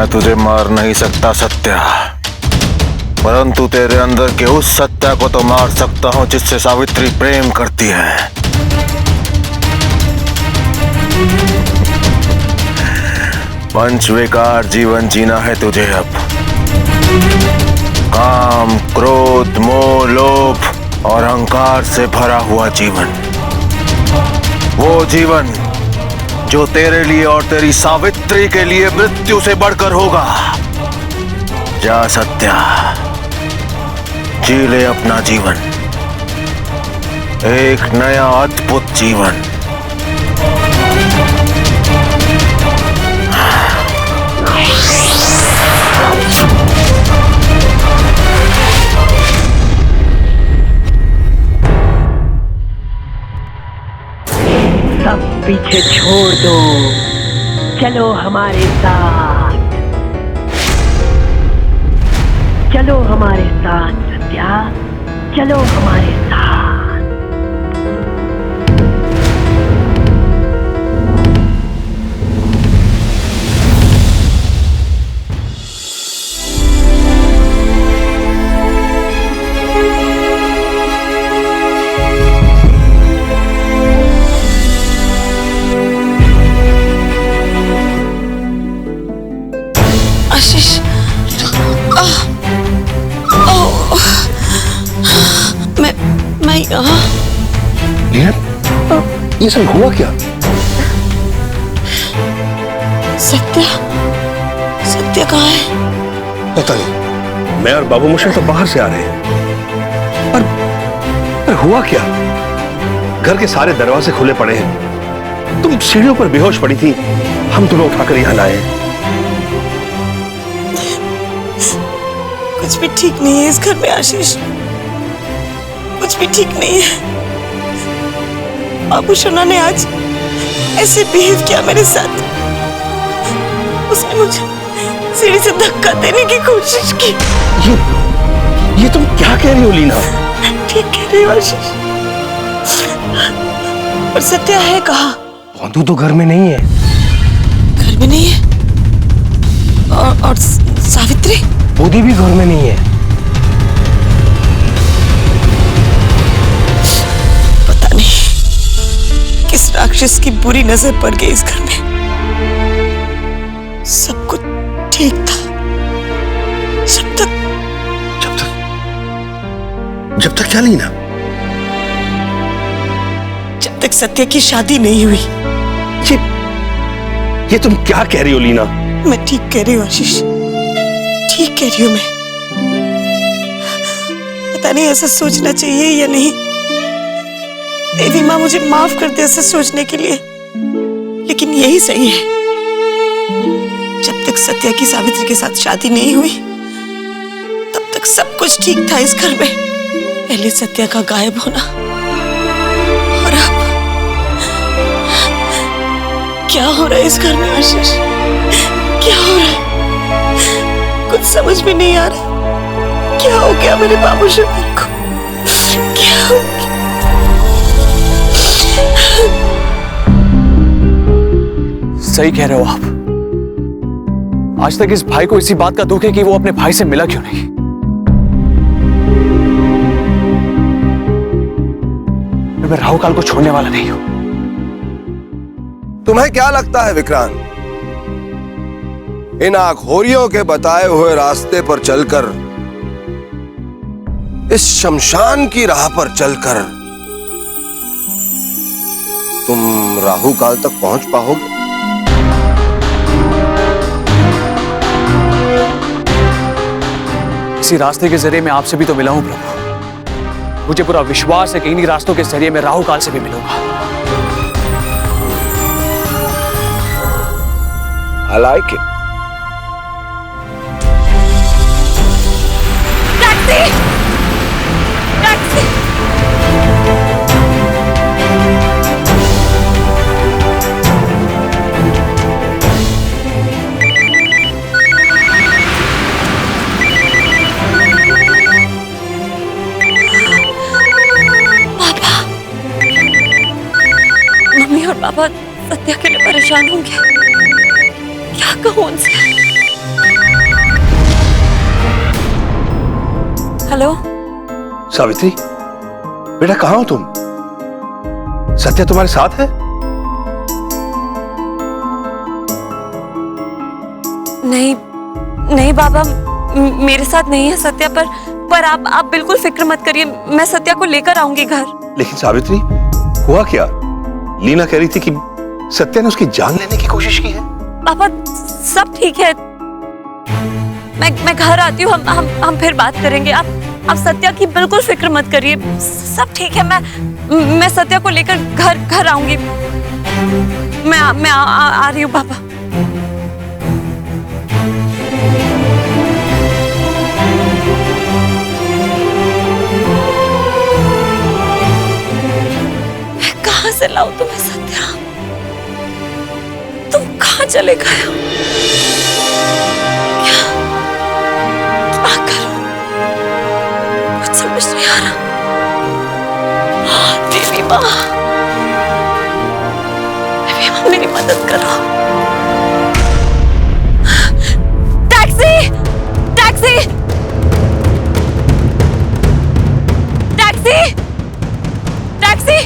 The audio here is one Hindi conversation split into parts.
मैं तुझे मार नहीं सकता सत्या, परंतु तेरे अंदर के उस सत्या को तो मार सकता हूं जिससे सावित्री प्रेम करती है। पंचविकार जीवन जीना है तुझे अब। काम, क्रोध, मोह, लोभ और अहंकार से भरा हुआ जीवन, वो जीवन जो तेरे लिए और तेरी सावित्री के लिए मृत्यु से बढ़कर होगा। जा सत्या, जी ले अपना जीवन, एक नया अद्भुत जीवन। सब पीछे छोड़ दो, चलो हमारे साथ, चलो हमारे साथ सत्या, चलो हमारे साथ। आशीष, मैं यहाँ। ये सब हुआ क्या? सत्या, सत्या कहाँ है? पता नहीं, मैं और बाबू मोशन तो बाहर से आ रहे हैं। पर हुआ क्या? घर के सारे दरवाजे खुले पड़े हैं, तुम सीढ़ियों पर बेहोश पड़ी थी, हम तुम्हें उठाकर यहाँ लाए। कुछ भी ठीक नहीं है इस घर में आशीष, कुछ भी ठीक नहीं है। बाबू शोना ने आज ऐसे बिहेव किया मेरे साथ, उसने मुझे सीढ़ी से धक्का देने की कोशिश की। ये तुम क्या कह रही हो लीना? ठीक कह रही हो आशीष। और सत्या है कहाँ? बोंदू तो घर में नहीं है। घर में नहीं है? और सावित्री? बोधी भी घर में नहीं है। पता नहीं किस राक्षस की बुरी नजर पड़ गई इस घर में। सब कुछ ठीक था जब तक क्या लीना? जब तक सत्य की शादी नहीं हुई। ये तुम क्या कह रही हो लीना? मैं ठीक कह रही हूँ आशीष, ठीक कह रही हूँ मैं। पता नहीं ऐसा सोचना चाहिए या नहीं। देवी माँ मुझे माफ कर दे ऐसा सोचने के लिए, लेकिन यही सही है। जब तक सत्या की सावित्री के साथ शादी नहीं हुई तब तक सब कुछ ठीक था इस घर में। पहले सत्या का गायब होना और अब क्या हो रहा है इस घर में आशीष? क्या हो रहा है? कुछ समझ में नहीं आ रहा। क्या हो गया मेरे बाबू शंकर को? क्या हो गया? सही कह रहे हो आप। आज तक इस भाई को इसी बात का दुख है कि वो अपने भाई से मिला क्यों नहीं। मैं राहु काल को छोड़ने वाला नहीं हूं। तुम्हें क्या लगता है विक्रांत, इन आखोरियों के बताए हुए रास्ते पर चलकर, इस शमशान की राह पर चलकर तुम राहु काल तक पहुंच पाओगे? इसी रास्ते के जरिए मैं आपसे भी तो मिला हूं प्रभु। मुझे पूरा विश्वास है कि इन्हीं रास्तों के जरिए मैं राहु काल से भी मिलूंगा। I like it. Taxi! Taxi! पापा सत्या के लिए परेशान होंगे। क्या कहूं उनसे? हेलो सावित्री, बेटा कहाँ हो तुम? सत्या तुम्हारे साथ है? नहीं नहीं बाबा, मेरे साथ नहीं है सत्या, पर आप बिल्कुल फिक्र मत करिए, मैं सत्या को लेकर आऊंगी घर। लेकिन सावित्री, हुआ क्या? लीना कह रही थी कि सत्या ने उसकी जान लेने की कोशिश की है। पापा सब ठीक है, मैं घर आती हूँ, हम फिर बात करेंगे। आप सत्या की बिल्कुल फिक्र मत करिए, सब ठीक है। मैं सत्या को लेकर घर आऊंगी। मैं आ रही हूँ पापा। मैं कहाँ से लाऊं तुम्हें सत्या? तुम कहाँ चले गए हो? क्या करूं? कुछ समझ नहीं आ रहा। देवी माँ, मेरी मदद करो। Taxi, taxi, taxi, taxi.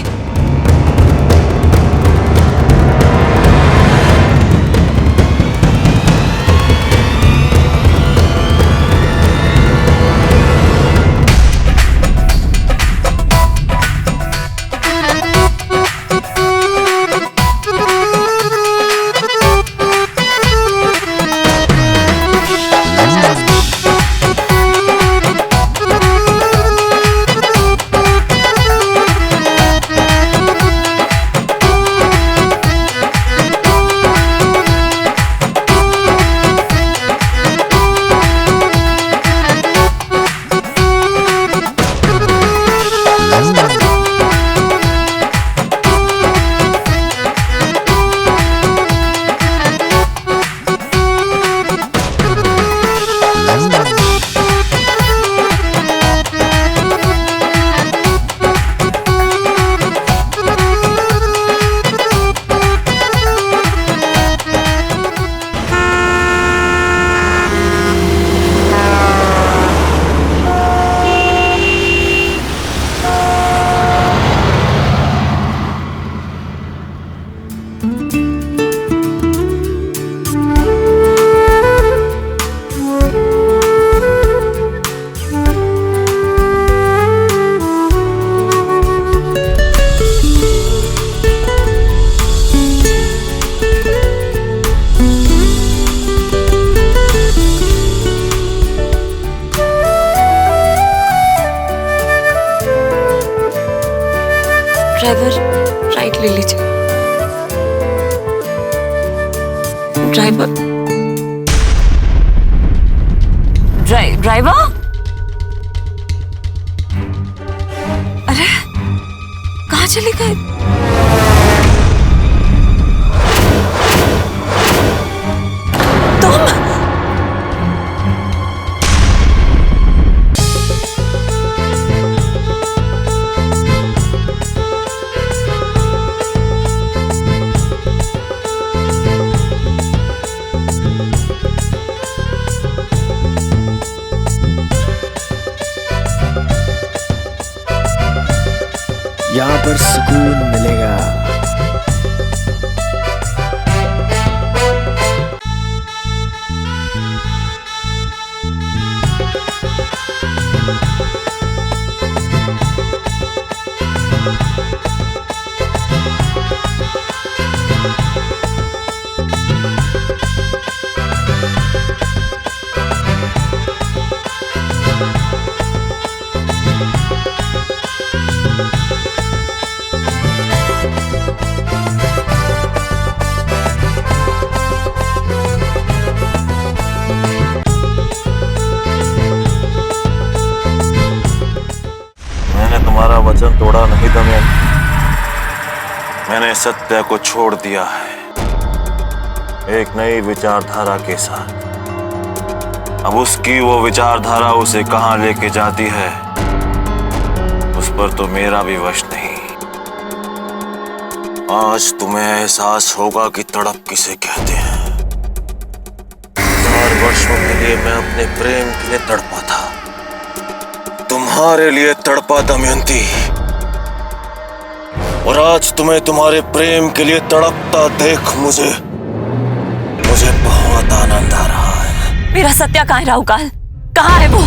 Driver right ले लीजिए। ड्राइवर ड्राइवर, अरे कहाँ चले गए? तुम यहाँ पर सुकून मिलेगा। तुम्हारा वचन तोड़ा नहीं दमयंती, मैंने सत्या को छोड़ दिया है एक नई विचारधारा के साथ। अब उसकी वो विचारधारा उसे कहां लेके जाती है उस पर तो मेरा भी वश नहीं। आज तुम्हें एहसास होगा कि तड़प किसे कहते हैं। 4 वर्षों के लिए मैं अपने प्रेम के लिए तड़पा था, तुम्हारे लिए तड़पा दमयंती, और आज तुम्हें तुम्हारे प्रेम के लिए तड़पता देख मुझे बहुत आनंद आ रहा है। मेरा सत्या कहाँ है राहुकाल? कहाँ है वो?